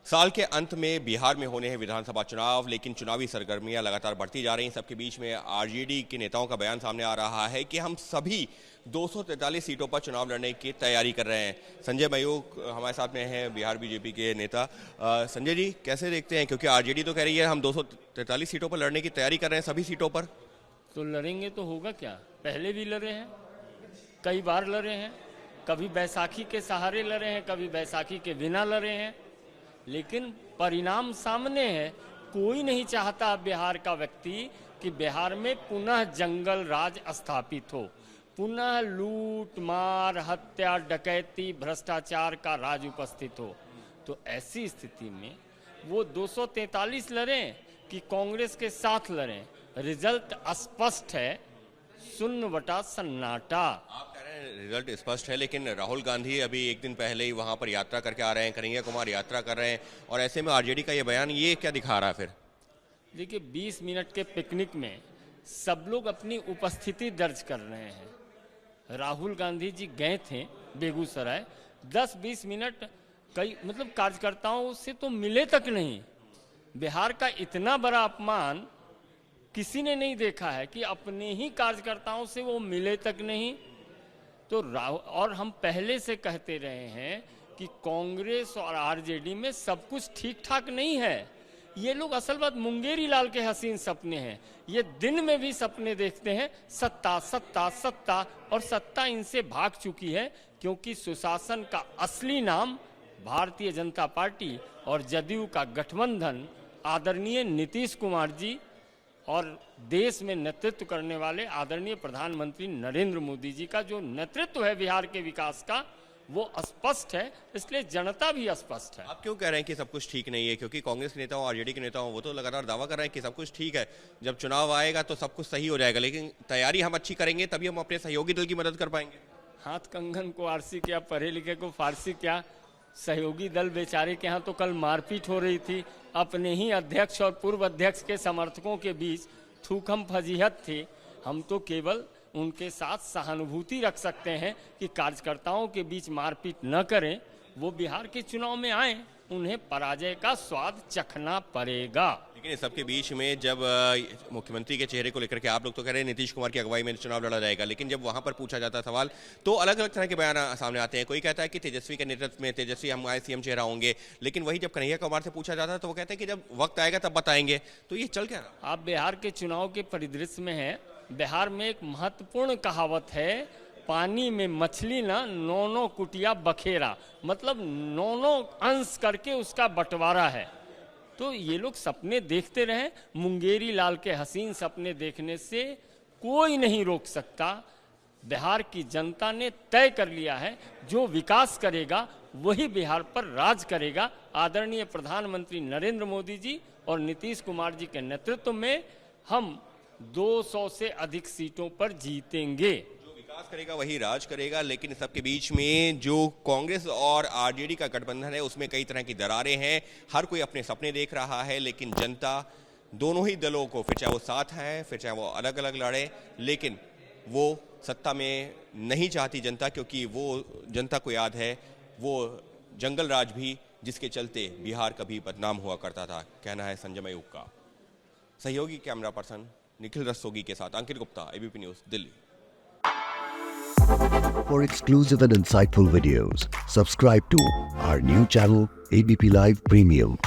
साल के अंत में बिहार में होने हैं विधानसभा चुनाव, लेकिन चुनावी सरगर्मियां लगातार बढ़ती जा रही हैं। सबके बीच में आरजेडी के नेताओं का बयान सामने आ रहा है कि हम सभी 243 सीटों पर चुनाव लड़ने की तैयारी कर रहे हैं। संजय मयूख हमारे साथ में हैं, बिहार बीजेपी के नेता। संजय जी, कैसे देखते हैं, क्योंकि आरजेडी तो कह रही है हम 243 सीटों पर लड़ने की तैयारी कर रहे हैं, सभी सीटों पर। तो लड़ेंगे तो होगा क्या, पहले भी लड़े हैं, कई बार लड़े हैं, कभी बैसाखी के सहारे लड़े हैं, कभी बैसाखी के बिना लड़े हैं, लेकिन परिणाम सामने है। कोई नहीं चाहता बिहार का व्यक्ति कि बिहार में पुनः जंगल राज स्थापित हो, पुनः लूट मार हत्या डकैती भ्रष्टाचार का राज उपस्थित हो। तो ऐसी स्थिति में वो 243 लड़ें कि कांग्रेस के साथ लड़ें, रिजल्ट स्पष्ट है, शून्य बटा सन्नाटा। आप कह रहे हैं रिजल्ट स्पष्ट है, लेकिन राहुल गांधी अभी एक दिन पहले ही वहां पर यात्रा करके आ रहे हैं, कन्हैया कुमार यात्रा कर रहे हैं, और ऐसे में आरजेडी का ये बयान ये क्या दिखा रहा है फिर? देखिए, 20 मिनट के पिकनिक में सब लोग अपनी उपस्थिति दर्ज कर रहे हैं। राहुल गांधी जी गए थे बेगूसराय, 10-20 मिनट कई कार्यकर्ताओं से तो मिले तक नहीं। बिहार का इतना बड़ा अपमान किसी ने नहीं देखा है कि अपने ही कार्यकर्ताओं से वो मिले तक नहीं। तो और हम पहले से कहते रहे हैं कि कांग्रेस और आरजेडी में सब कुछ ठीक ठाक नहीं है। ये लोग असल बात मुंगेरी लाल के हसीन सपने हैं। ये दिन में भी सपने देखते हैं सत्ता सत्ता सत्ता, और सत्ता इनसे भाग चुकी है, क्योंकि सुशासन का असली नाम भारतीय जनता पार्टी और जदयू का गठबंधन आदरणीय नीतीश कुमार जी और देश में नेतृत्व करने वाले आदरणीय प्रधानमंत्री नरेंद्र मोदी जी का जो नेतृत्व है बिहार के विकास का, वो स्पष्ट है, इसलिए जनता भी स्पष्ट है। आप क्यों कह रहे हैं कि सब कुछ ठीक नहीं है? क्योंकि कांग्रेस के नेताओं, आरजेडी के नेताओं, वो तो लगातार दावा कर रहे हैं कि सब कुछ ठीक है, जब चुनाव आएगा तो सब कुछ सही हो जाएगा, लेकिन तैयारी हम अच्छी करेंगे तभी हम अपने सहयोगी दल की मदद कर पाएंगे। हाथ कंगन को आरसी क्या, पढ़े लिखे को फारसी क्या। सहयोगी दल बेचारे के यहाँ तो कल मारपीट हो रही थी, अपने ही अध्यक्ष और पूर्व अध्यक्ष के समर्थकों के बीच थूकम फजीहत थी। हम तो केवल उनके साथ सहानुभूति रख सकते हैं कि कार्यकर्ताओं के बीच मारपीट न करें, वो बिहार के चुनाव में आए, उन्हें पराजय का स्वाद चखना पड़ेगा। लेकिन इस सबके बीच में जब मुख्यमंत्री के चेहरे को लेकर के आप लोग तो कह रहे हैं नीतीश कुमार की अगुवाई में चुनाव लड़ा जाएगा, लेकिन जब वहां पर पूछा जाता सवाल तो अलग अलग तरह के बयान सामने आते हैं। कोई कहता है कि तेजस्वी के नेतृत्व में तेजस्वी हमारे सीएम चेहरा होंगे, लेकिन वही जब कन्हैया कुमार से पूछा जाता है तो वो कहते हैं कि जब वक्त आएगा तब बताएंगे। तो ये चल क्या रहा? आप बिहार के चुनाव के परिदृश्य में है। बिहार में एक महत्वपूर्ण कहावत है, पानी में मछली ना नौ कुटिया बखेरा, मतलब 9 अंश करके उसका बंटवारा है। तो ये लोग सपने देखते रहे, मुंगेरी लाल के हसीन सपने देखने से कोई नहीं रोक सकता। बिहार की जनता ने तय कर लिया है, जो विकास करेगा वही बिहार पर राज करेगा। आदरणीय प्रधानमंत्री नरेंद्र मोदी जी और नीतीश कुमार जी के नेतृत्व में हम 200 से अधिक सीटों पर जीतेंगे। विकास करेगा वही राज करेगा। लेकिन सबके बीच में जो कांग्रेस और आरजेडी का गठबंधन है उसमें कई तरह की दरारें हैं, हर कोई अपने सपने देख रहा है, लेकिन जनता दोनों ही दलों को, फिर चाहे वो साथ हैं फिर चाहे वो अलग अलग लड़े, लेकिन वो सत्ता में नहीं चाहती जनता, क्योंकि वो जनता को याद है वो जंगल राज भी जिसके चलते बिहार कभी बदनाम हुआ करता था। कहना है संजय मयूख का। सहयोगी कैमरा पर्सन निखिल रस्तोगी के साथ Ankit Gupta, ABP news, Delhi. For exclusive and insightful videos, subscribe to our new channel ABP Live Premium.